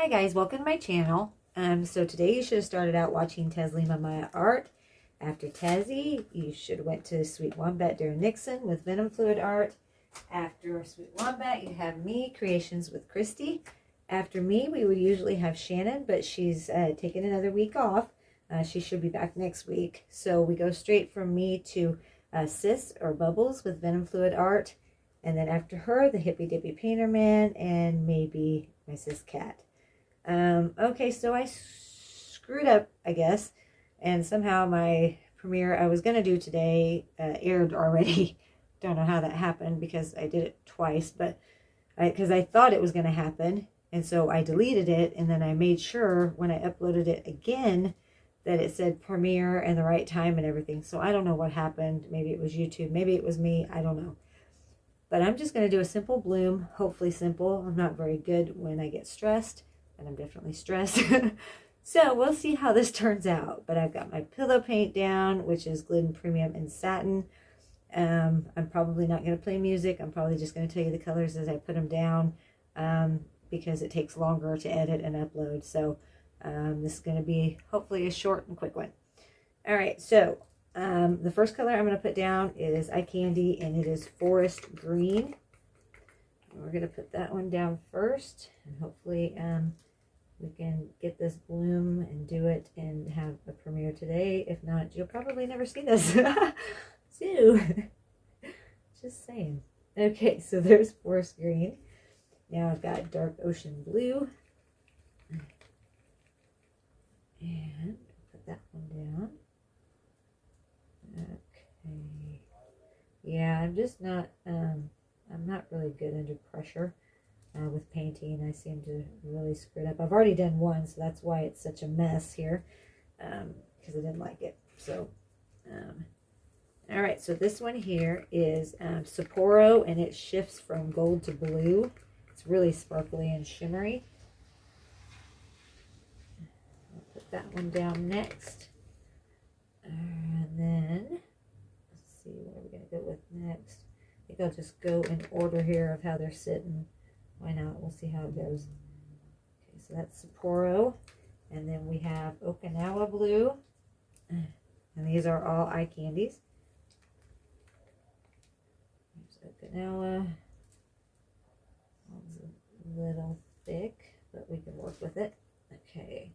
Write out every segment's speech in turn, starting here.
Hi guys, welcome to my channel. So today you should have started out watching Taslima Maya Art. After Tazzy, you should have went to Sweet Wombat Darren Nixon with Venom Fluid Art. After Sweet Wombat, you have me, KreationsbyKristey. After me, we would usually have Shannon, but she's taken another week off. She should be back next week. So we go straight from me to Sis or Bubbles with Venom Fluid Art. And then after her, the Hippy Dippy Painter Man, and maybe my sis Cat. Okay, so I screwed up, I guess, and somehow my premiere I was going to do today aired already. Don't know how that happened because I did it twice, but because I thought it was going to happen, and so I deleted it, and then I made sure when I uploaded it again that it said premiere and the right time and everything. So I don't know what happened. Maybe it was YouTube, maybe it was me, I don't know. But I'm just going to do a simple bloom, hopefully simple. I'm not very good when I get stressed, and I'm definitely stressed. So we'll see how this turns out. But I've got my pillow paint down, which is Glidden Premium and Satin. I'm probably not going to play music. I'm probably just going to tell you the colors as I put them down because it takes longer to edit and upload. So this is going to be hopefully a short and quick one. All right, so the first color I'm going to put down is Eye Candy, and it is Forest Green. And we're going to put that one down first, and hopefully we can get this bloom and do it and have a premiere today. If not, you'll probably never see this. So, just saying. Okay, so there's Forest Green. Now I've got Dark Ocean Blue. And put that one down. Okay. Yeah, I'm just not, I'm not really good under pressure with painting. I seem to really screw it up. I've already done one, so that's why it's such a mess here, because I didn't like it. So, all right, so this one here is Sapporo, and it shifts from gold to blue. It's really sparkly and shimmery. I'll put that one down next. And then, let's see, what are we going to go with next? I think I'll just go in order here of how they're sitting. Why not? We'll see how it goes. Okay, so that's Sapporo. And then we have Okinawa Blue. And these are all eye candies. There's Okinawa. It's a little thick, but we can work with it. Okay.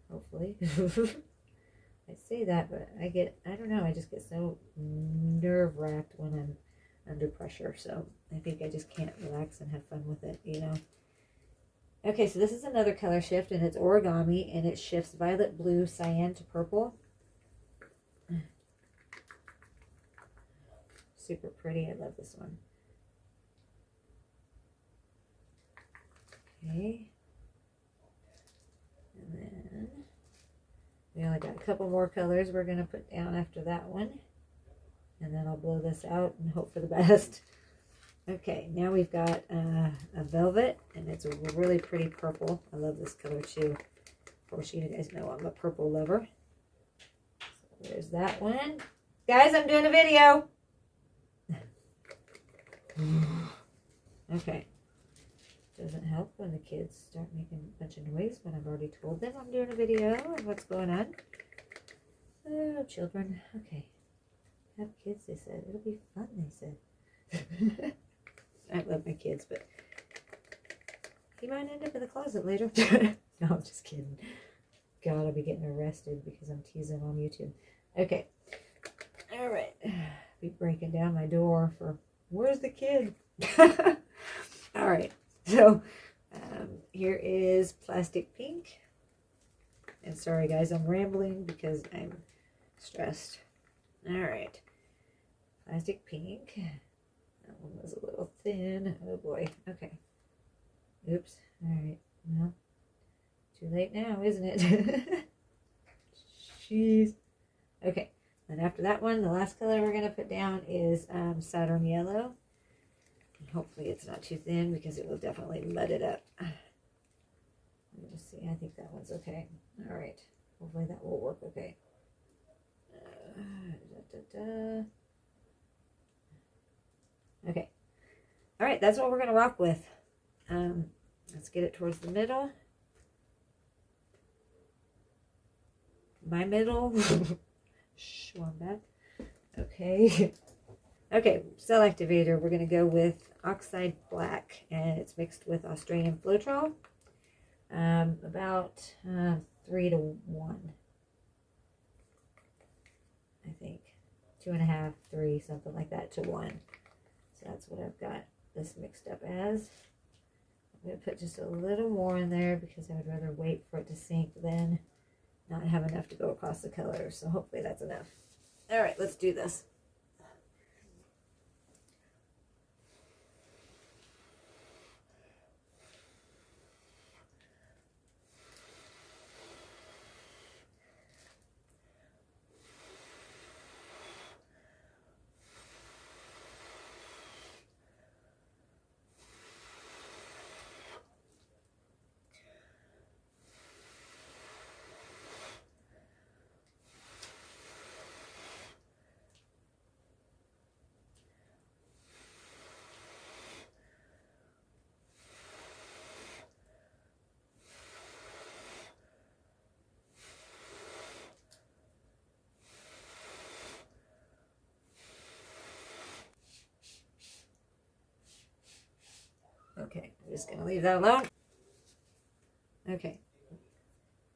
Hopefully. I say that, but I don't know, I just get so nerve-wracked when I'm under pressure. So I think I just can't relax and have fun with it, you know. Okay, so this is another color shift, and it's origami, and it shifts violet, blue, cyan to purple. Super pretty. I love this one. Okay. And then we only got a couple more colors we're going to put down after that one. And then I'll blow this out and hope for the best. Okay, now we've got a velvet, and it's a really pretty purple. I love this color too. Of course, you guys know I'm a purple lover. So there's that one. Guys, I'm doing a video. Okay. Doesn't help when the kids start making a bunch of noise when I've already told them I'm doing a video and what's going on. Oh, children. Okay. Have kids, they said. It'll be fun, they said. I love my kids, but he might end up in the closet later. No, I'm just kidding. God, I'll be getting arrested because I'm teasing on YouTube. Okay. All right. Be breaking down my door for, where's the kid? All right. So, here is Plastic Pink. And sorry, guys, I'm rambling because I'm stressed. All right. Plastic Pink. That one was a little thin. Oh, boy. Okay. Oops. All right. Well, too late now, isn't it? Jeez. Okay. And after that one, the last color we're going to put down is Saturn Yellow. Hopefully it's not too thin because it will definitely mud it up. Let me just see. I think that one's okay. All right. Hopefully that will work okay. Okay. All right. That's what we're going to rock with. Let's get it towards the middle. My middle. Shh, one back. Okay. Okay, cell activator. We're going to go with Oxide Black, and it's mixed with Australian Floetrol. About 3 to 1. I think 2.5, 3, something like that to 1. So that's what I've got this mixed up as. I'm going to put just a little more in there because I would rather wait for it to sink than not have enough to go across the color. So hopefully that's enough. All right, let's do this. Okay, I'm just going to leave that alone. Okay,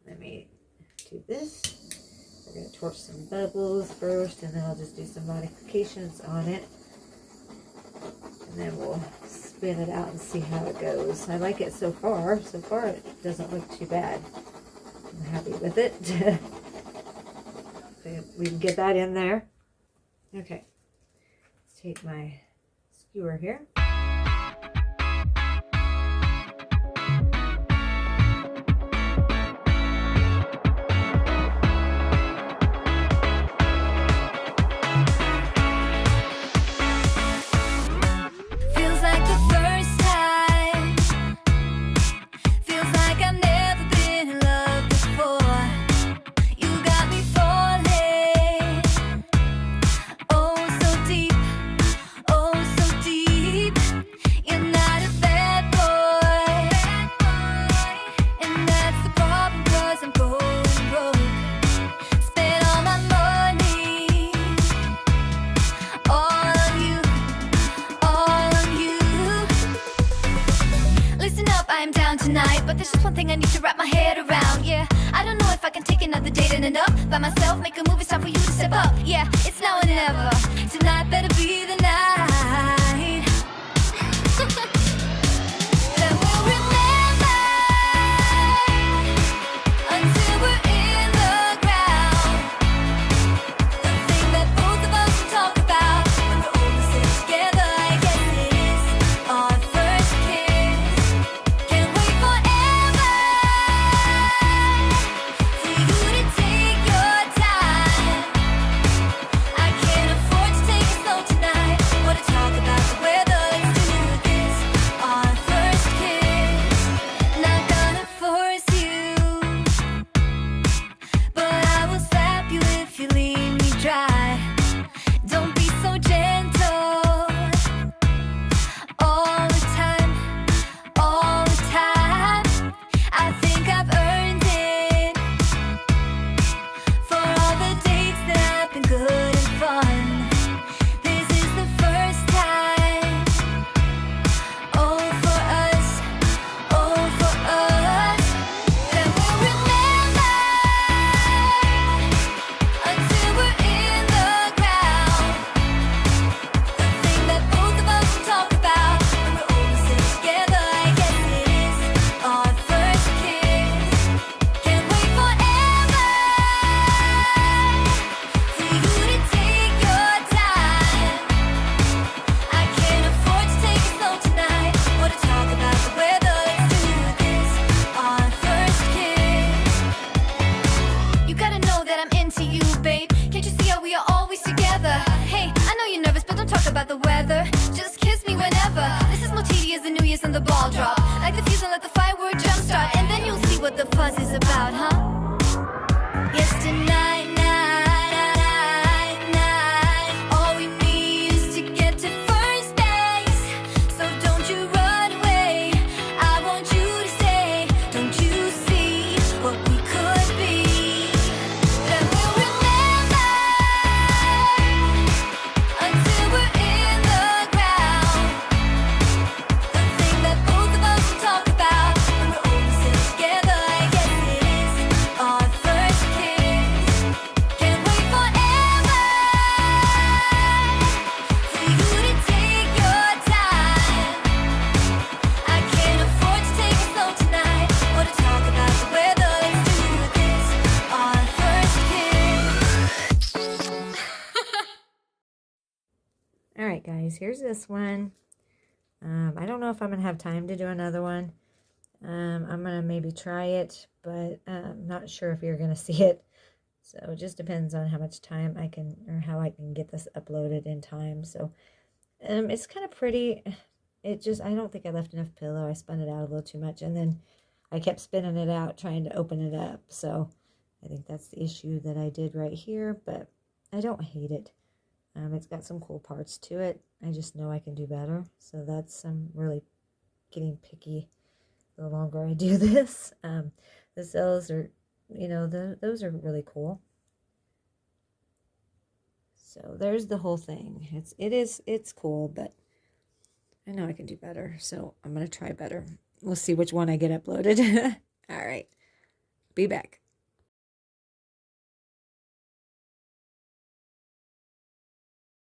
let me do this. We're going to torch some bubbles first, and then I'll just do some modifications on it. And then we'll spin it out and see how it goes. I like it so far. So far, it doesn't look too bad. I'm happy with it. So we can get that in there. Okay, let's take my skewer here. By myself, make a movie, time for you to step up. Yeah, it's now or never. Tonight better be the night that we'll remember until we're in the ground. The thing that both of us will talk about when we're all sitting together. I guess it is our first kiss. Can't wait forever for you to take your time. I can't afford to take it slow tonight. Wanna talk about the weather? Let's do this. Our first kiss. Not gonna force you, but I will slap you if you leave me dry. Don't be so gentle. All the time, all the time. I think I've earned it for all the dates that have been good and fun. This is the first time. Oh, for us, that we'll remember until we're in the ground. The thing that both of us will talk about when we're all sitting together. I guess it is our first kiss. Can't wait forever for you to take your time. I can't afford to take it slow tonight. Wanna talk about the weather? Let's do this. Our first kiss. You gotta know that I'm into you, babe. Can't you see how we are always together? Hey, I know you're nervous, but don't talk about the weather. Just kiss me whenever. This is more tedious than New Year's and the ball drop. Like the fuse and let the firework jumpstart, and then you'll see what the fuzz is about, huh? Yes, tonight, night. All we need is to get to first base. So don't you run away. anyways, here's this one. I don't know if I'm going to have time to do another one. I'm going to maybe try it, but I'm not sure if you're going to see it. So it just depends on how much time I can, or how I can get this uploaded in time. So it's kind of pretty. It just, I don't think I left enough pillow. I spun it out a little too much, and then I kept spinning it out trying to open it up. So I think that's the issue that I did right here, but I don't hate it. It's got some cool parts to it. I just know I can do better. So that's, I'm really getting picky the longer I do this. The cells are, you know, those are really cool. So there's the whole thing. It's cool, but I know I can do better. So I'm going to try better. We'll see which one I get uploaded. All right. Be back.